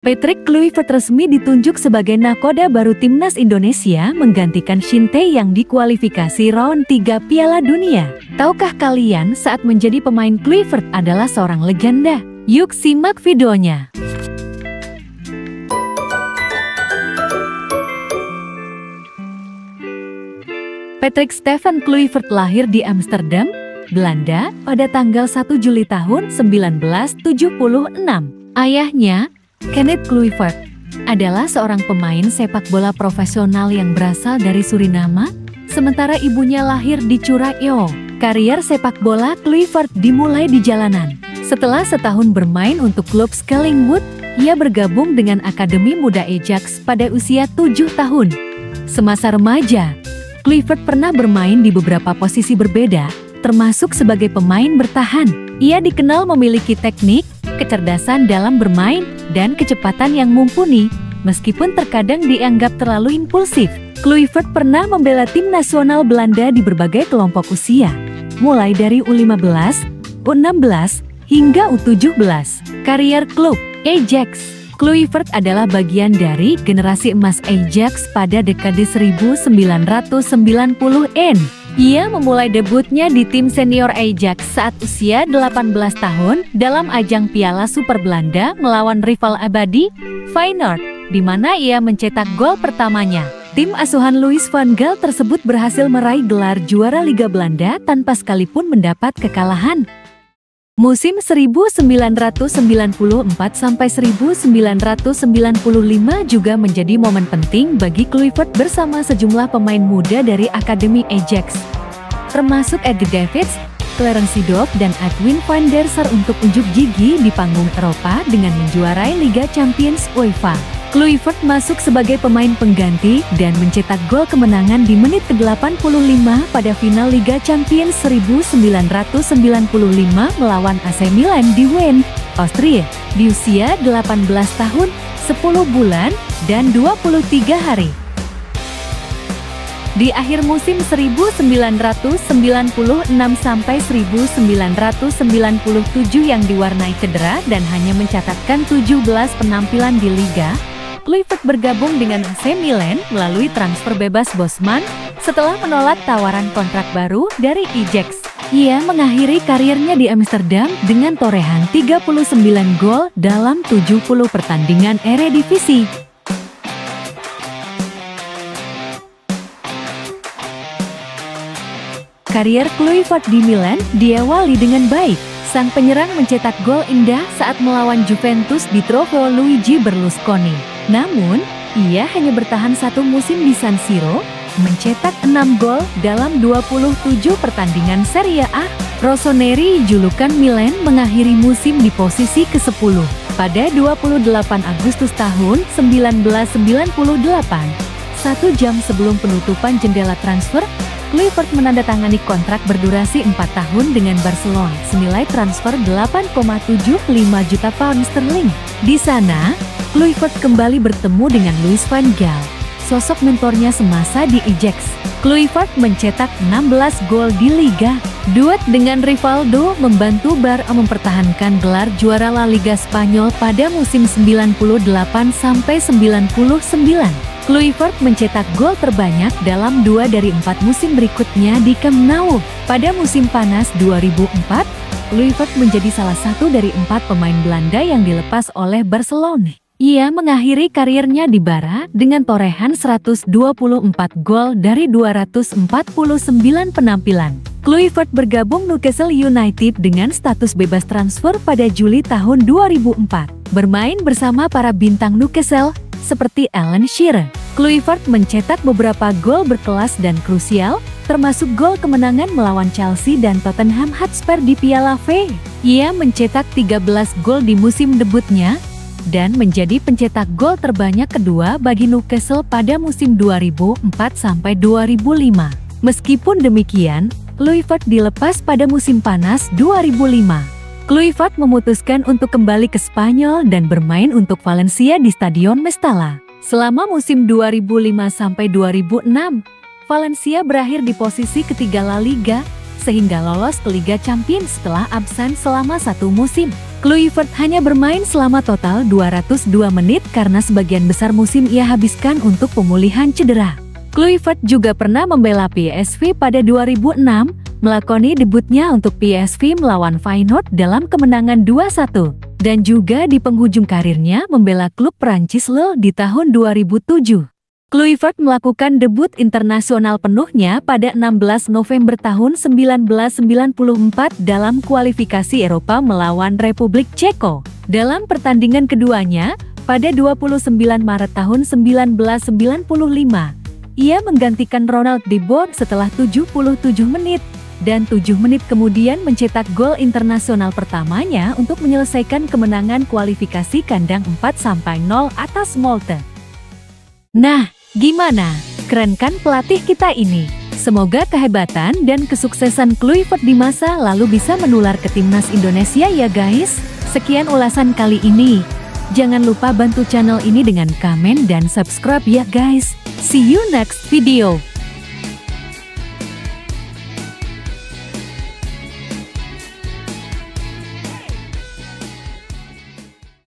Patrick Kluivert resmi ditunjuk sebagai nakoda baru timnas Indonesia menggantikan Shin Tae yang dikualifikasi round 3 Piala Dunia. Tahukah kalian saat menjadi pemain Kluivert adalah seorang legenda? Yuk simak videonya. Patrick Stefan Kluivert lahir di Amsterdam, Belanda pada tanggal 1 Juli tahun 1976. Ayahnya, Kenneth Kluivert, adalah seorang pemain sepak bola profesional yang berasal dari Suriname, sementara ibunya lahir di Curaçao. Karier sepak bola Kluivert dimulai di jalanan. Setelah setahun bermain untuk klub Collingwood, ia bergabung dengan Akademi Muda Ajax pada usia 7 tahun. Semasa remaja, Kluivert pernah bermain di beberapa posisi berbeda, termasuk sebagai pemain bertahan. Ia dikenal memiliki teknik, kecerdasan dalam bermain, dan kecepatan yang mumpuni, meskipun terkadang dianggap terlalu impulsif. Kluivert pernah membela tim nasional Belanda di berbagai kelompok usia, mulai dari U15, U16, hingga U17. Karier klub Ajax. Kluivert adalah bagian dari generasi emas Ajax pada dekade 1990-an. Ia memulai debutnya di tim senior Ajax saat usia 18 tahun dalam ajang Piala Super Belanda melawan rival abadi, Feyenoord, di mana ia mencetak gol pertamanya. Tim asuhan Louis van Gaal tersebut berhasil meraih gelar juara Liga Belanda tanpa sekalipun mendapat kekalahan. Musim 1994-1995 juga menjadi momen penting bagi Kluivert bersama sejumlah pemain muda dari Akademi Ajax, termasuk Edgar Davids, Clarence Seedorf, dan Edwin van der Sar untuk unjuk gigi di panggung Eropa dengan menjuarai Liga Champions UEFA. Kluivert masuk sebagai pemain pengganti dan mencetak gol kemenangan di menit ke-85 pada final Liga Champions 1995 melawan AC Milan di Wien, Austria, di usia 18 tahun, 10 bulan, dan 23 hari. Di akhir musim 1996-1997 yang diwarnai cedera dan hanya mencatatkan 17 penampilan di Liga, Kluivert bergabung dengan AC Milan melalui transfer bebas Bosman setelah menolak tawaran kontrak baru dari Ajax. Ia mengakhiri karirnya di Amsterdam dengan torehan 39 gol dalam 70 pertandingan Eredivisie. Karier Kluivert di Milan diawali dengan baik. Sang penyerang mencetak gol indah saat melawan Juventus di Trofeo Luigi Berlusconi. Namun, ia hanya bertahan satu musim di San Siro, mencetak 6 gol dalam 27 pertandingan Serie A. Rossoneri, julukan Milan, mengakhiri musim di posisi ke-10. Pada 28 Agustus tahun 1998, 1 jam sebelum penutupan jendela transfer, Kluivert menandatangani kontrak berdurasi 4 tahun dengan Barcelona senilai transfer 8,75 juta pound sterling. Di sana, Kluivert kembali bertemu dengan Louis van Gaal, sosok mentornya semasa di Ajax. Kluivert mencetak 16 gol di Liga. Duet dengan Rivaldo membantu Barça mempertahankan gelar juara La Liga Spanyol pada musim 98-99. Kluivert mencetak gol terbanyak dalam 2 dari 4 musim berikutnya di Camp Nou. Pada musim panas 2004, Kluivert menjadi salah satu dari 4 pemain Belanda yang dilepas oleh Barcelona. Ia mengakhiri karirnya di Barça dengan torehan 124 gol dari 249 penampilan. Kluivert bergabung Newcastle United dengan status bebas transfer pada Juli tahun 2004. Bermain bersama para bintang Newcastle seperti Alan Shearer, Kluivert mencetak beberapa gol berkelas dan krusial, termasuk gol kemenangan melawan Chelsea dan Tottenham Hotspur di Piala FA. Ia mencetak 13 gol di musim debutnya dan menjadi pencetak gol terbanyak kedua bagi Newcastle pada musim 2004-2005. Meskipun demikian, Kluivert dilepas pada musim panas 2005. Kluivert memutuskan untuk kembali ke Spanyol dan bermain untuk Valencia di Stadion Mestalla. Selama musim 2005-2006, Valencia berakhir di posisi ketiga La Liga sehingga lolos ke Liga Champions setelah absen selama 1 musim. Kluivert hanya bermain selama total 202 menit karena sebagian besar musim ia habiskan untuk pemulihan cedera. Kluivert juga pernah membela PSV pada 2006, melakoni debutnya untuk PSV melawan Feyenoord dalam kemenangan 2-1, dan juga di penghujung karirnya membela klub Prancis Lille di tahun 2007. Kluivert melakukan debut internasional penuhnya pada 16 November tahun 1994 dalam kualifikasi Eropa melawan Republik Ceko. Dalam pertandingan keduanya, pada 29 Maret tahun 1995, ia menggantikan Ronald de Boer setelah 77 menit. Dan 7 menit kemudian mencetak gol internasional pertamanya untuk menyelesaikan kemenangan kualifikasi kandang 4-0 atas Molde. Nah, gimana? Keren kan pelatih kita ini? Semoga kehebatan dan kesuksesan Kluivert di masa lalu bisa menular ke timnas Indonesia ya guys. Sekian ulasan kali ini. Jangan lupa bantu channel ini dengan komen dan subscribe ya guys. See you next video.